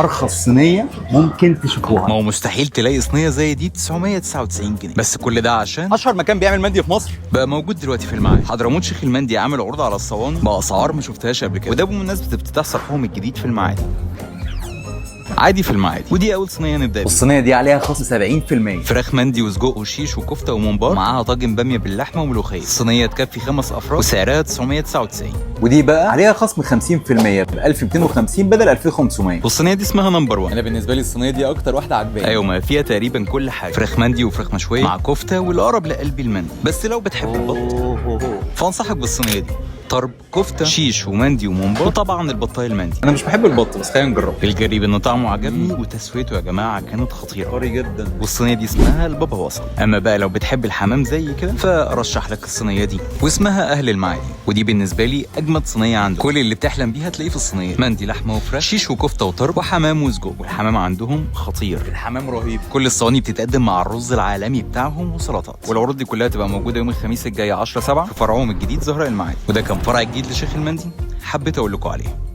ارخص صينيه ممكن تشوفوها. ما هو مستحيل تلاقي صينيه زي دي 999 جنيه، بس كل ده عشان اشهر مكان بيعمل مندي في مصر بقى موجود دلوقتي في المعادي. حضرموت شيخ المندي عامل عروض على الصواني باسعار ما شفتهاش قبل كده، وده بمناسبه افتتاح صرحهم الجديد في المعادي. عادي في المعادي، ودي اول صينيه نبدا بيها. والصينيه دي عليها خصم 70%. فراخ مندي وسجق وشيش وكفته وممبار، معاها طاجن باميه باللحمه وملوخيه. الصينيه تكفي 5 افراد وسعرها 999. ودي بقى عليها خصم 50% ب 1250 بدل 2500. والصينيه دي اسمها نمبر 1. انا بالنسبه لي الصينيه دي اكتر واحده عجباني. ايوه، ما فيها تقريبا كل حاجه، فراخ مندي وفراخ مشويه مع كفته، والاقرب لقلبي المندي. بس لو بتحب البط فانصحك بالصينيه دي. طرب، كفته، شيش ومندي وممبار، وطبعا البطايه المندي. انا مش بحب البط بس خلينا نجرب. الجريب انه طعمه عجبني وتسويته يا جماعه كانت خطيره، طري جدا. والصينيه دي اسمها البابا وصل. اما بقى لو بتحب الحمام زي كده فرشح لك الصينيه دي، واسمها اهل المعادي، ودي بالنسبه لي اجمد صينيه عنده. كل اللي بتحلم بيها تلاقيه في الصينيه. مندي لحمه وفراخ، شيش وكفته وطرب، وحمام وسجق. والحمام عندهم خطير، الحمام رهيب. كل الصواني بتتقدم مع الرز العالمي بتاعهم وسلطات. والعروض دي كلها تبقى موجوده يوم الخميس الجاي 10/7 في فرعهم الجديد زهراء المعادي، وده كان فرع جديد لشيخ المندي حبيت اقول لكم عليه.